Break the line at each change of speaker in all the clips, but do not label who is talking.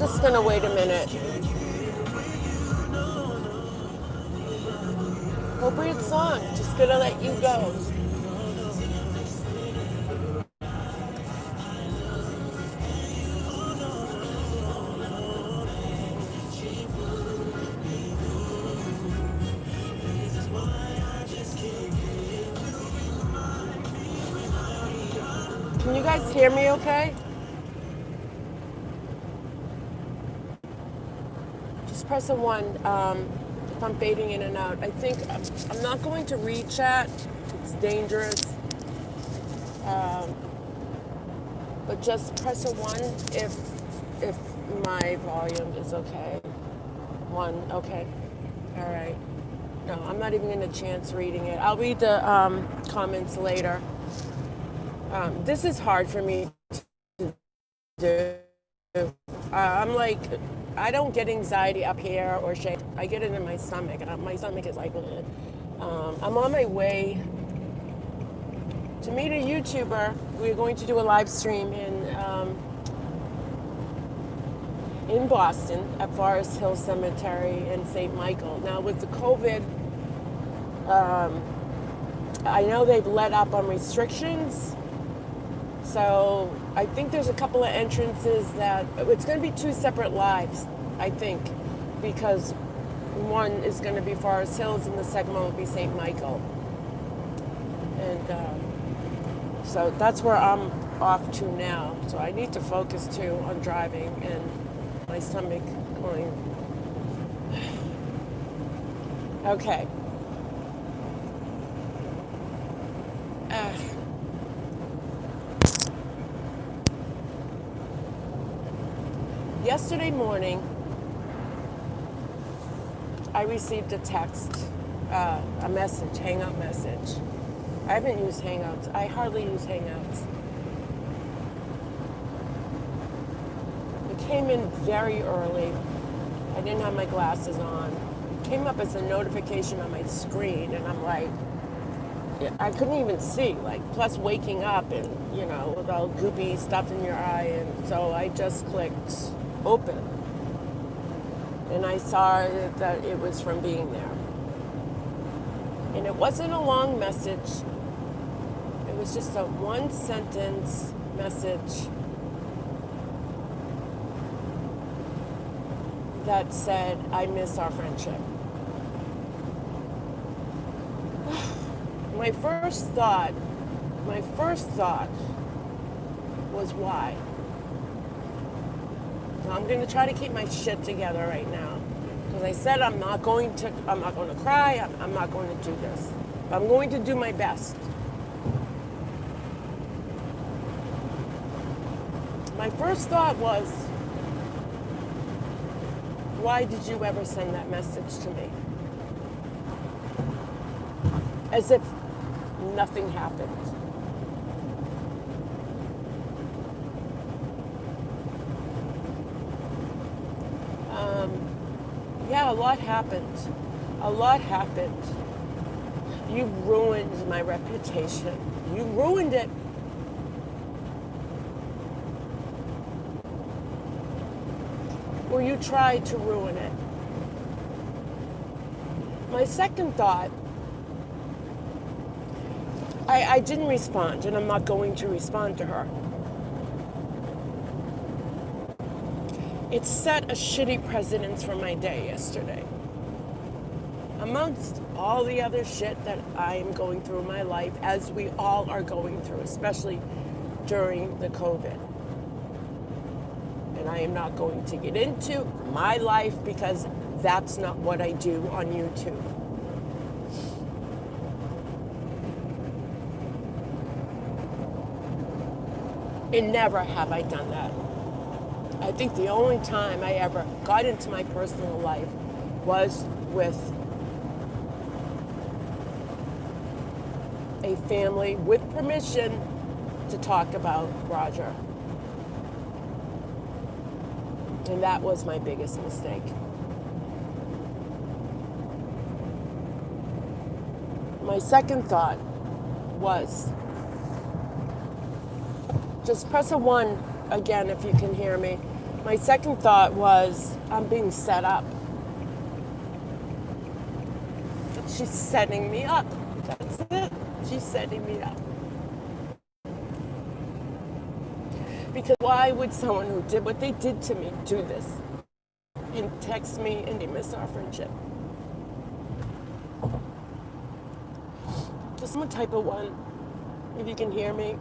Just gonna wait a minute. Appropriate song. Just gonna let you go. Can you guys hear me okay? Just press a 1 if I'm fading in and out. I think I'm not going to read chat. It's dangerous. But just press a 1 if my volume is okay. 1, okay. All right. No, I'm not even going to chance reading it. I'll read the comments later. This is hard for me to do. I'm like, I don't get anxiety up here or shake. I get it in my stomach, and my stomach is like, I'm on my way to meet a YouTuber. We're going to do a live stream in Boston at Forest Hill Cemetery in St. Michael. Now with the COVID, I know they've let up on restrictions. So I think there's a couple of entrances that it's going to be 2 separate lives, I think, because one is going to be Forest Hills and the second one will be St. Michael. And so that's where I'm off to now. So I need to focus too on driving and my stomach going. Okay. Yesterday morning, I received a text, a message, Hangout message. I haven't used Hangouts. I hardly use Hangouts. It came in very early. I didn't have my glasses on. It came up as a notification on my screen, and I'm like, I couldn't even see, like, plus waking up and, with all goopy stuff in your eye, and so I just clicked open. And I saw that it was from being there. And it wasn't a long message. It was just a 1-sentence message that said, I miss our friendship. My first thought was why? Now, I'm going to try to keep my shit together right now. Because I said I'm not going to cry, I'm not going to do this. I'm going to do my best. My first thought was, why did you ever send that message to me? As if nothing happened. Yeah, a lot happened. A lot happened. You ruined my reputation. You ruined it. Or you tried to ruin it. My second thought, I didn't respond, and I'm not going to respond to her. It set a shitty precedence for my day yesterday. Amongst all the other shit that I am going through in my life, as we all are going through, especially during the COVID. And I am not going to get into my life because that's not what I do on YouTube. And never have I done that. I think the only time I ever got into my personal life was with a family with permission to talk about Roger. And that was my biggest mistake. My second thought was, just press a 1 again if you can hear me. My second thought was, I'm being set up. She's setting me up. That's it. She's setting me up. Because why would someone who did what they did to me do this? And text me and they miss our friendship. Just someone type a 1 if you can hear me.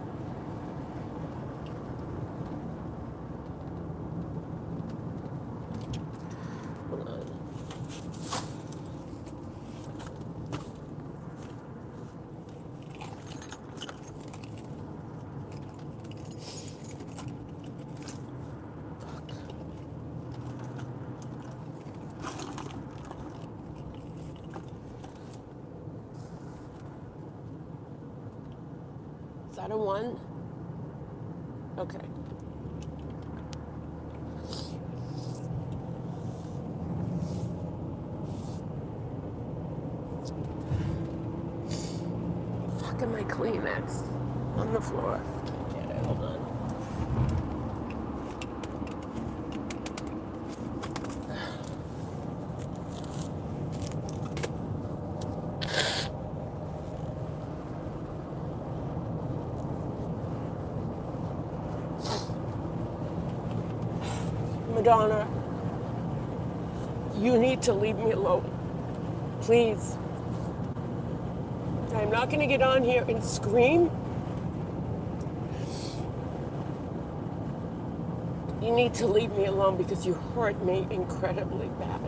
Hold on. Is that a 1? Okay. Fucking my Kleenex on the floor. Can't get it. Hold on. Madonna, you need to leave me alone. Please. I'm not going to get on here and scream. You need to leave me alone because you hurt me incredibly bad.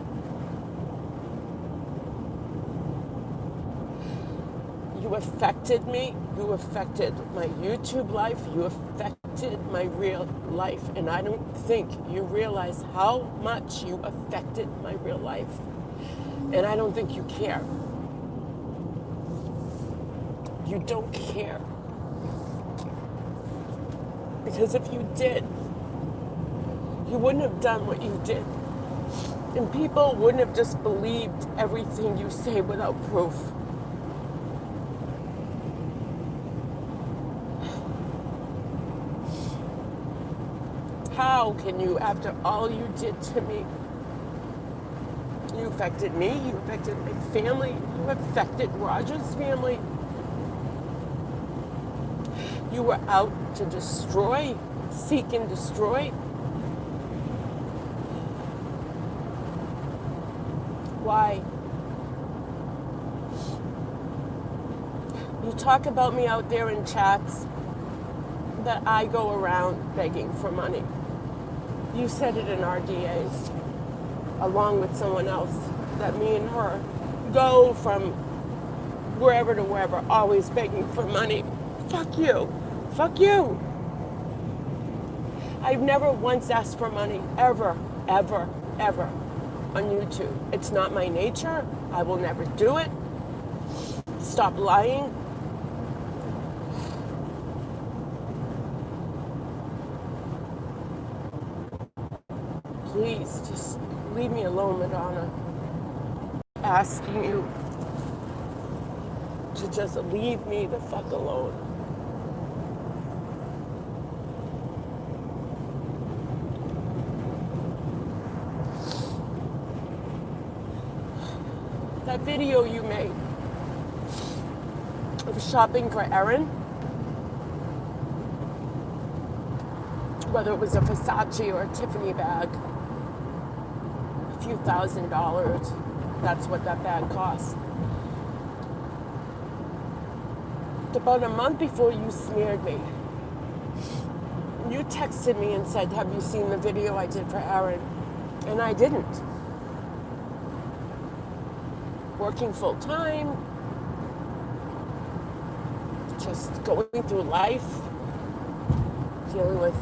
You affected me. You affected my YouTube life. You affected my real life. And I don't think you realize how much you affected my real life. And I don't think you care. You don't care. Because if you did, you wouldn't have done what you did. And people wouldn't have just believed everything you say without proof. How can you, after all you did to me, you affected me, you affected my family, you affected Roger's family. You were out to destroy, seek and destroy. Why? You talk about me out there in chats that I go around begging for money. You said it in RDAs, along with someone else, that me and her go from wherever to wherever, always begging for money. Fuck you. Fuck you. I've never once asked for money, ever, ever, ever, on YouTube. It's not my nature. I will never do it. Stop lying. Please, just leave me alone, Madonna. Asking you to just leave me the fuck alone. That video you made of shopping for Erin, whether it was a Versace or a Tiffany bag, a few $1,000s, that's what that bag cost. About a month before you smeared me, you texted me and said, have you seen the video I did for Erin? And I didn't. Working full time, just going through life, dealing with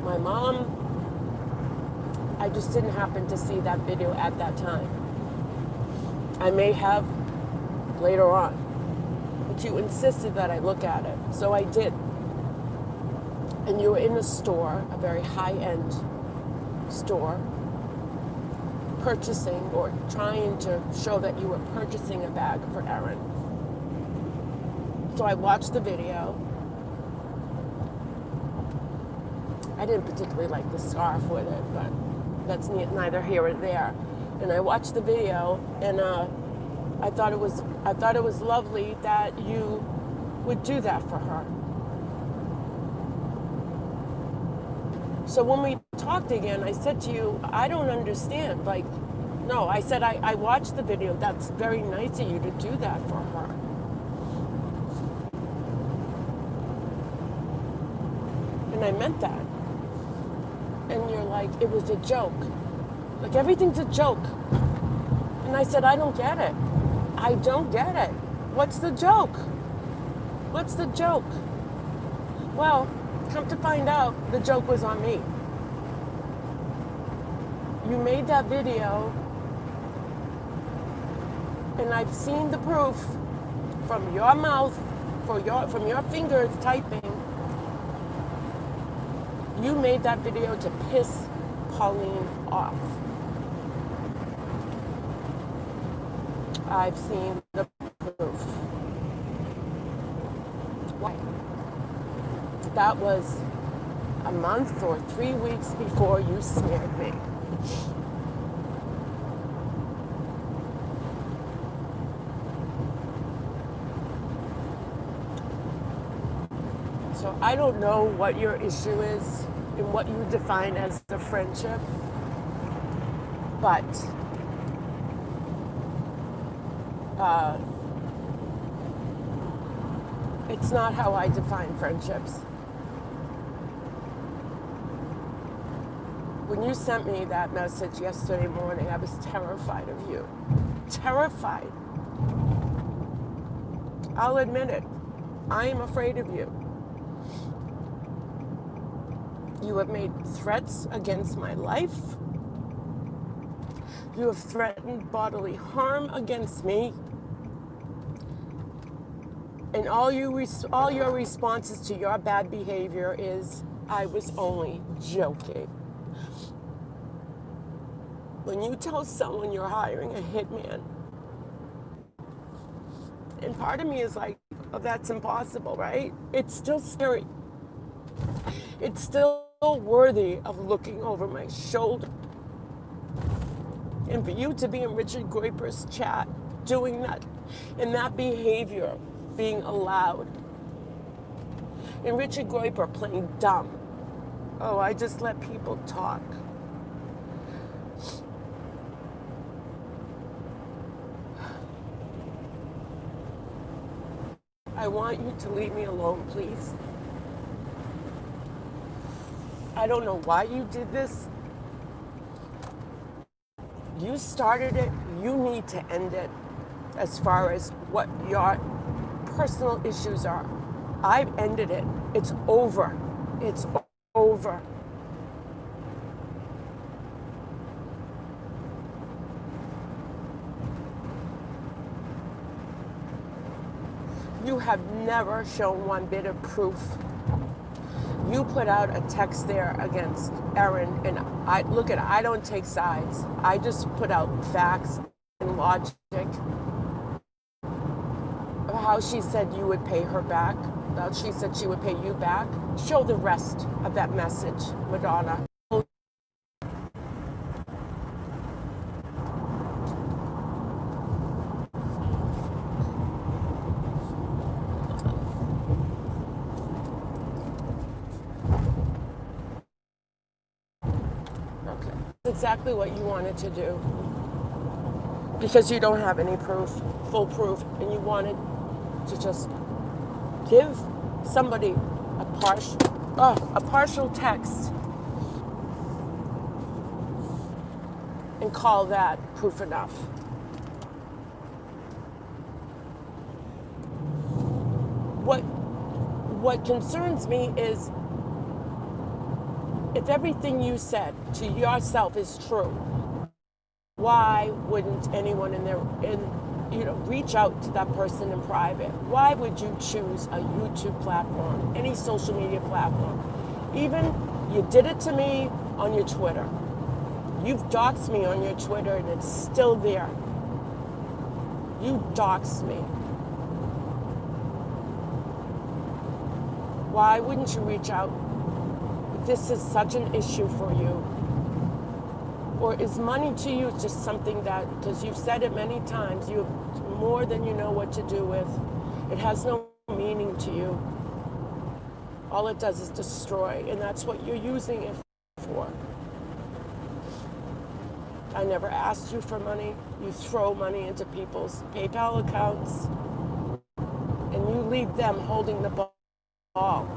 my mom. I just didn't happen to see that video at that time. I may have later on, but you insisted that I look at it, so I did. And you were in a store, a very high-end store, purchasing or trying to show that you were purchasing a bag for Erin. So I watched the video. I didn't particularly like the scarf with it, but that's neither here or there. And I watched the video, and I thought it was lovely that you would do that for her. So when we talked again, I said to you, I don't understand. Like, no, I said, I watched the video. That's very nice of you to do that for her. And I meant that. And you're like, it was a joke. Like, everything's a joke. And I said, I don't get it. I don't get it. What's the joke? What's the joke? Well, come to find out, the joke was on me. You made that video, and I've seen the proof from your mouth, from your fingers typing. You made that video to piss Pauline off. I've seen the proof. Why? That was a month or 3 weeks before you smeared me. So I don't know what your issue is and what you define as the friendship, but it's not how I define friendships. When you sent me that message yesterday morning, I was terrified of you. Terrified. I'll admit it. I am afraid of you. You have made threats against my life. You have threatened bodily harm against me. And all your responses to your bad behavior is, I was only joking. When you tell someone you're hiring a hitman, and part of me is like, oh, that's impossible, right? It's still scary. It's still worthy of looking over my shoulder. And for you to be in Richard Goiper's chat, doing that, and that behavior being allowed. And Richard Goiper playing dumb. Oh, I just let people talk. I want you to leave me alone, please. I don't know why you did this. You started it. You need to end it as far as what your personal issues are. I've ended it. It's over. It's over. You have never shown one bit of proof. You put out a text there against Erin, and I don't take sides. I just put out facts and logic of how she said you would pay her back, how she said she would pay you back. Show the rest of that message, Madonna. Exactly what you wanted to do, because you don't have any proof, full proof, and you wanted to just give somebody a partial text and call that proof enough. What concerns me is, if everything you said to yourself is true, why wouldn't anyone reach out to that person in private? Why would you choose a YouTube platform, any social media platform? Even you did it to me on your Twitter. You've doxed me on your Twitter, and it's still there. You doxed me. Why wouldn't you reach out? this is such an issue for you? Or is money to you just something that, because you've said it many times, you have more than you know what to do with. It has no meaning to you. All it does is destroy, and that's what you're using it for. I never asked you for money. You throw money into people's PayPal accounts, and you leave them holding the ball.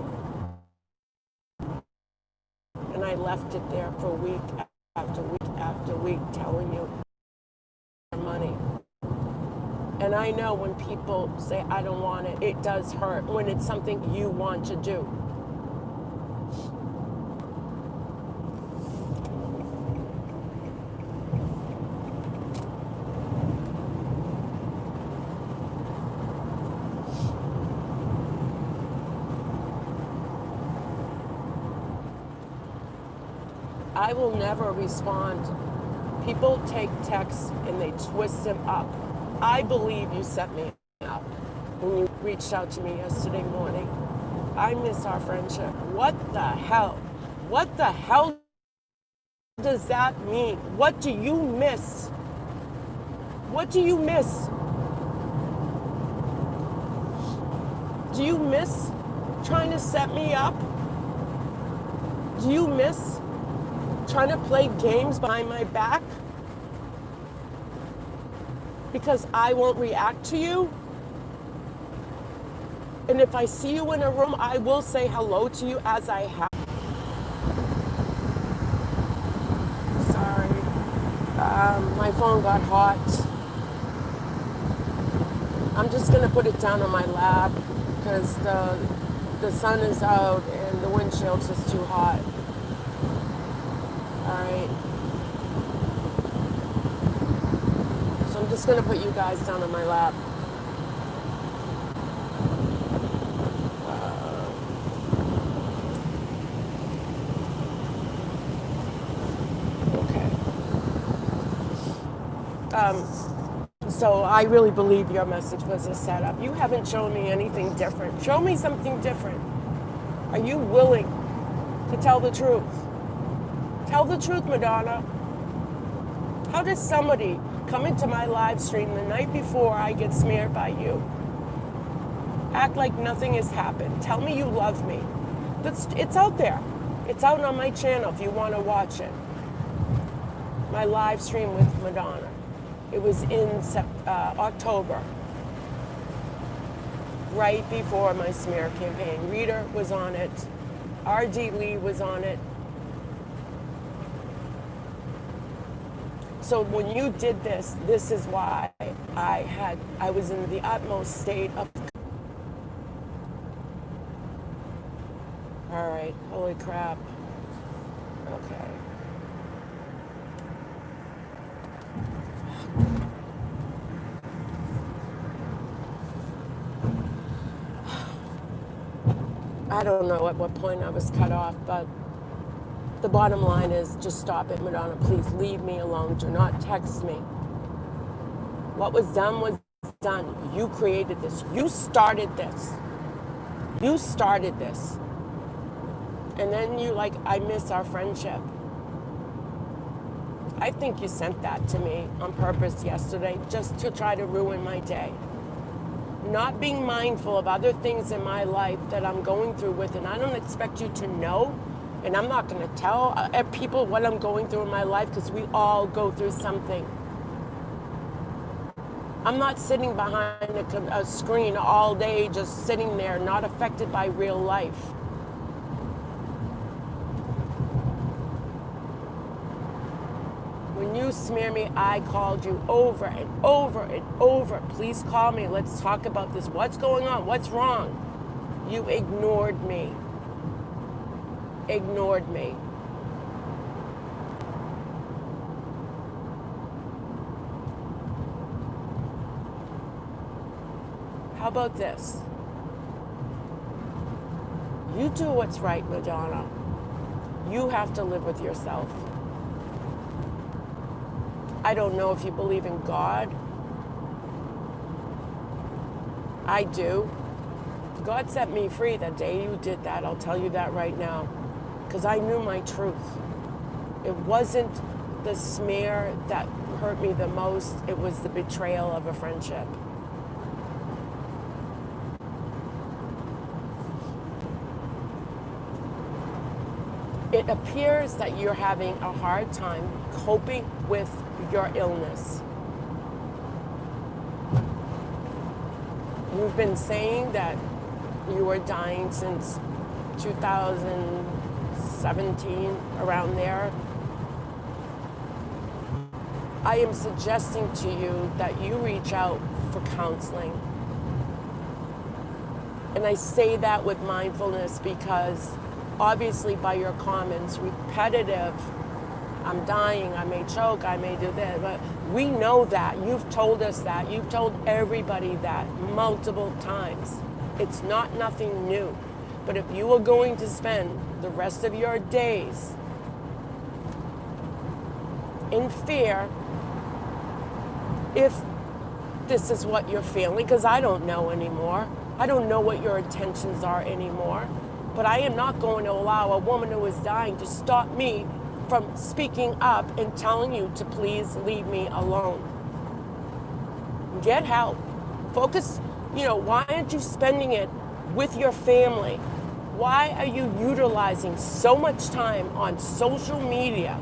And I left it there for week after week after week, telling you money. And I know when people say, I don't want it, it does hurt when it's something you want to do. I will never respond. People take texts and they twist them up. I believe you set me up when you reached out to me yesterday morning. I miss our friendship. What the hell? What the hell does that mean? What do you miss? What do you miss? Do you miss trying to set me up? Do you miss trying to play games behind my back? Because I won't react to you? And if I see you in a room, I will say hello to you as I have. Sorry. My phone got hot. I'm just going to put it down on my lap because the sun is out and the windshield's just too hot. All right. So I'm just going to put you guys down on my lap. So I really believe your message was a setup. You haven't shown me anything different. Show me something different. Are you willing to tell the truth? Tell the truth, Madonna. How does somebody come into my live stream the night before I get smeared by you? Act like nothing has happened. Tell me you love me. It's out there. It's out on my channel if you want to watch it. My live stream with Madonna. It was in October, right before my smear campaign. Rita was on it. R.D. Lee was on it. So when you did this, this is why I was in the utmost state of. All right, holy crap. Okay. I don't know at what point I was cut off, but the bottom line is just stop it, Madonna. Please leave me alone. Do not text me. What was done was done. You created this. You started this. You started this. And then you I miss our friendship. I think you sent that to me on purpose yesterday just to try to ruin my day. Not being mindful of other things in my life that I'm going through with, and I don't expect you to know, and I'm not going to tell people what I'm going through in my life because we all go through something. I'm not sitting behind a screen all day just sitting there, not affected by real life. When you smear me, I called you over and over and over. Please call me. Let's talk about this. What's going on? What's wrong? You ignored me. Ignored me. How about this? You do what's right, Madonna. You have to live with yourself. I don't know if you believe in God. I do. God set me free the day you did that. I'll tell you that right now. because I knew my truth. It wasn't the smear that hurt me the most. It was the betrayal of a friendship. It appears that you're having a hard time coping with your illness. You've been saying that you were dying since 2017, around there. I am suggesting to you that you reach out for counseling. And I say that with mindfulness because obviously by your comments, repetitive, I'm dying, I may choke, I may do this, but we know that. You've told us that. You've told everybody that multiple times. It's not nothing new. But if you are going to spend the rest of your days in fear, if this is what you're feeling, because I don't know anymore. I don't know what your intentions are anymore. But I am not going to allow a woman who is dying to stop me from speaking up and telling you to please leave me alone. Get help. Focus, why aren't you spending it with your family? Why are you utilizing so much time on social media,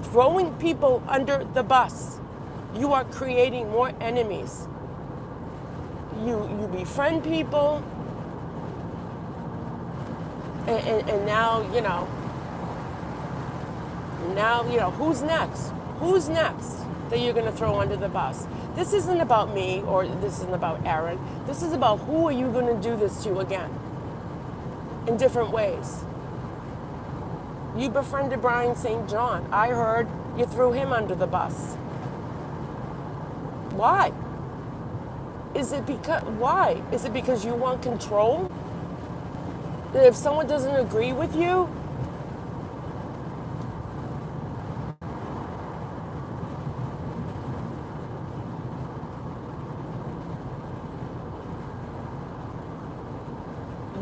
throwing people under the bus? You are creating more enemies. You befriend people, and now, who's next? Who's next that you're going to throw under the bus? This isn't about me or this isn't about Aaron. This is about who are you going to do this to again in different ways. You befriended Brian St. John. I heard you threw him under the bus. Why? Why? Is it because you want control? That if someone doesn't agree with you,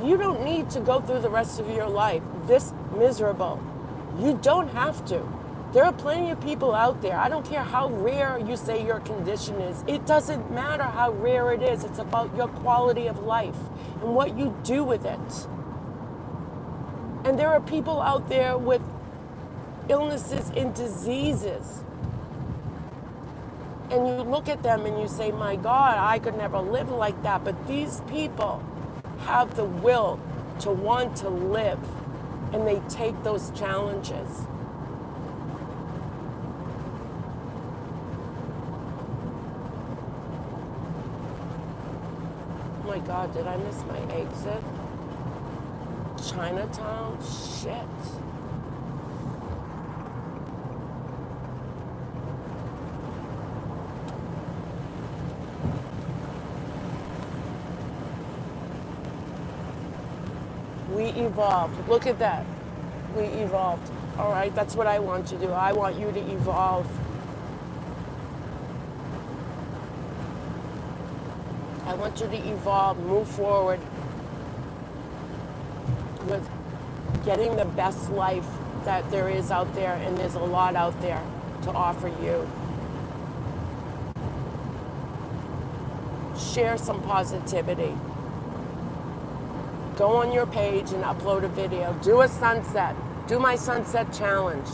you don't need to go through the rest of your life this miserable. You don't have to. There are plenty of people out there. I don't care how rare you say your condition is. It doesn't matter how rare it is. It's about your quality of life and what you do with it. And there are people out there with illnesses and diseases. And you look at them and you say, my God, I could never live like that. But these people have the will to want to live, and they take those challenges. Oh my God, did I miss my exit? Chinatown? Shit. We evolved. Look at that. We evolved. All right, that's what I want to do. I want you to evolve. I want you to evolve, move forward with getting the best life that there is out there, and there's a lot out there to offer you. Share some positivity. Go on your page and upload a video. Do a sunset. Do my sunset challenge.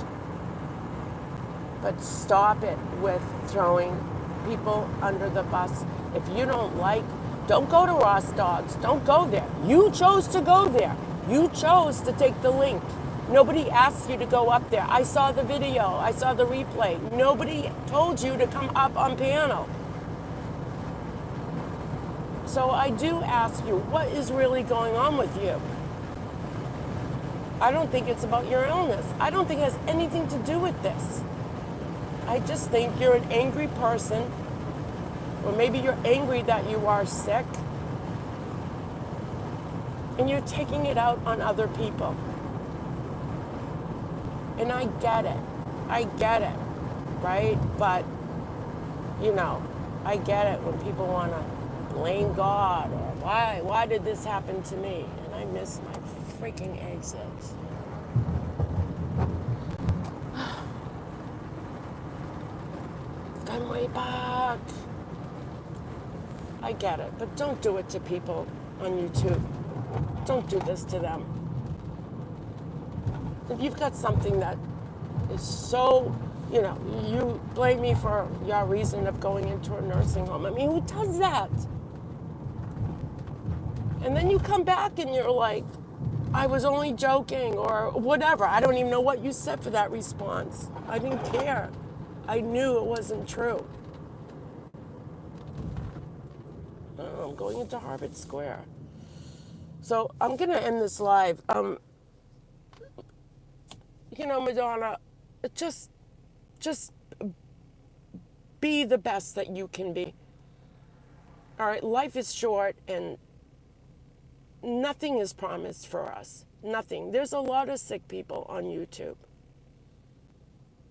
But stop it with throwing people under the bus. If you don't go to Ross Dogs. Don't go there. You chose to go there. You chose to take the link. Nobody asked you to go up there. I saw the video. I saw the replay. Nobody told you to come up on panel. So I do ask you, what is really going on with you? I don't think it's about your illness. I don't think it has anything to do with this. I just think you're an angry person, or maybe you're angry that you are sick, and you're taking it out on other people. And I get it, right? But, I get it when people want to blame God, or why did this happen to me? And I miss my freaking exits. I'm way back. I get it, but don't do it to people on YouTube. Don't do this to them. If you've got something that is so, you blame me for your reason of going into a nursing home. I mean, who does that? And then you come back and you're like, I was only joking or whatever. I don't even know what you said for that response. I didn't care. I knew it wasn't true. Oh, I'm going into Harvard Square. So I'm going to end this live. Madonna, just be the best that you can be. All right, life is short and nothing is promised for us. Nothing. There's a lot of sick people on YouTube.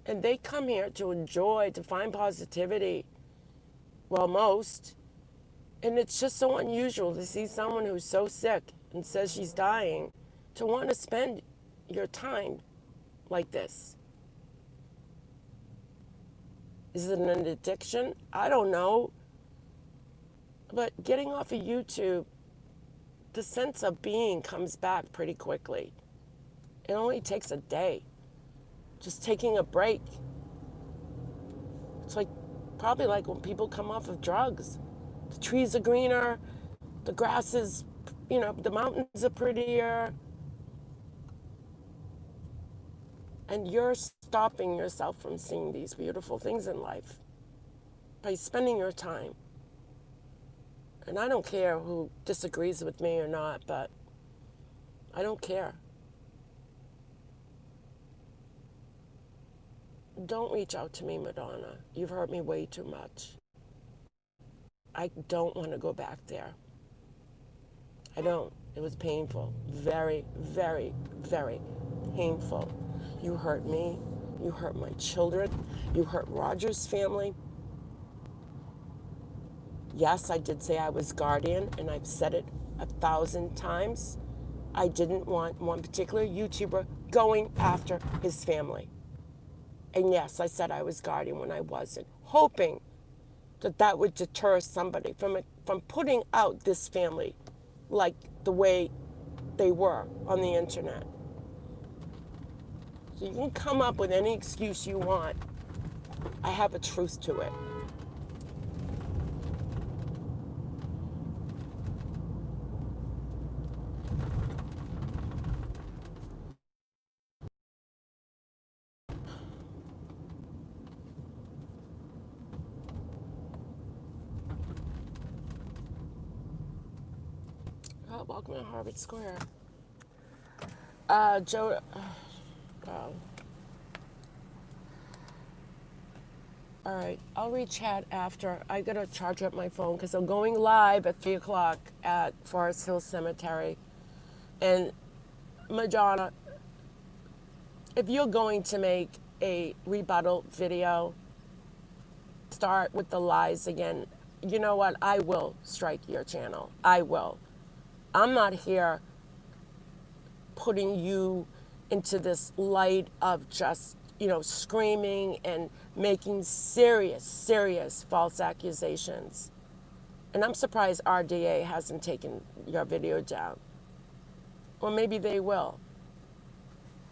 And they come here to enjoy, to find positivity. Well, most. And it's just so unusual to see someone who's so sick and says she's dying to want to spend your time like this. Is it an addiction? I don't know. But getting off of YouTube, the sense of being comes back pretty quickly. It only takes a day. Just taking a break. It's probably like when people come off of drugs. The trees are greener, the grass is, the mountains are prettier. And you're stopping yourself from seeing these beautiful things in life by spending your time. And I don't care who disagrees with me or not, but I don't care. Don't reach out to me, Madonna. You've hurt me way too much. I don't want to go back there. I don't. It was painful. Very, very, very painful. You hurt me. You hurt my children. You hurt Roger's family. Yes, I did say I was guardian, and I've said it 1,000 times. I didn't want one particular YouTuber going after his family. And yes, I said I was guardian when I wasn't, hoping that would deter somebody from putting out this family like the way they were on the internet. So you can come up with any excuse you want. I have a truth to it. Oh, welcome to Harvard Square. Joe, all right, I'll read chat after. I gotta charge up my phone because I'm going live at 3 o'clock at Forest Hill Cemetery. And Madonna, if you're going to make a rebuttal video, start with the lies again. You know what? I will strike your channel. I will. I'm not here putting you into this light of just, screaming and making serious false accusations. And I'm surprised RDA hasn't taken your video down. Or maybe they will.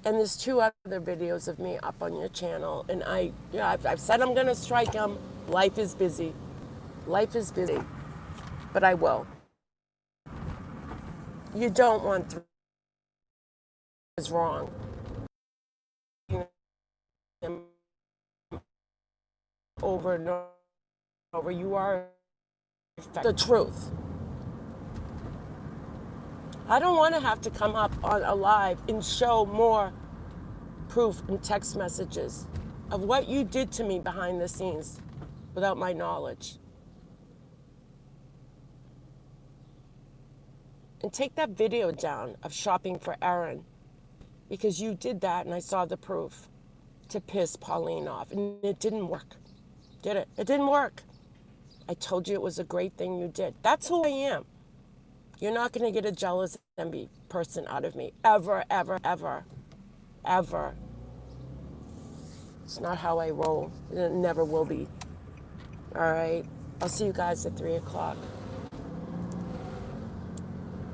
And there's 2 other videos of me up on your channel. And I've said I'm going to strike them. Life is busy. Life is busy. But I will. You don't want to is wrong. Over and over, you are the truth. I don't want to have to come up on a live and show more proof and text messages of what you did to me behind the scenes without my knowledge. And take that video down of shopping for Aaron, because you did that and I saw the proof to piss Pauline off. And it didn't work. Did it? It didn't work. I told you it was a great thing you did. That's who I am. You're not going to get a jealous, envy person out of me. Ever, ever, ever, ever. It's not how I roll. It never will be. All right. I'll see you guys at 3 o'clock.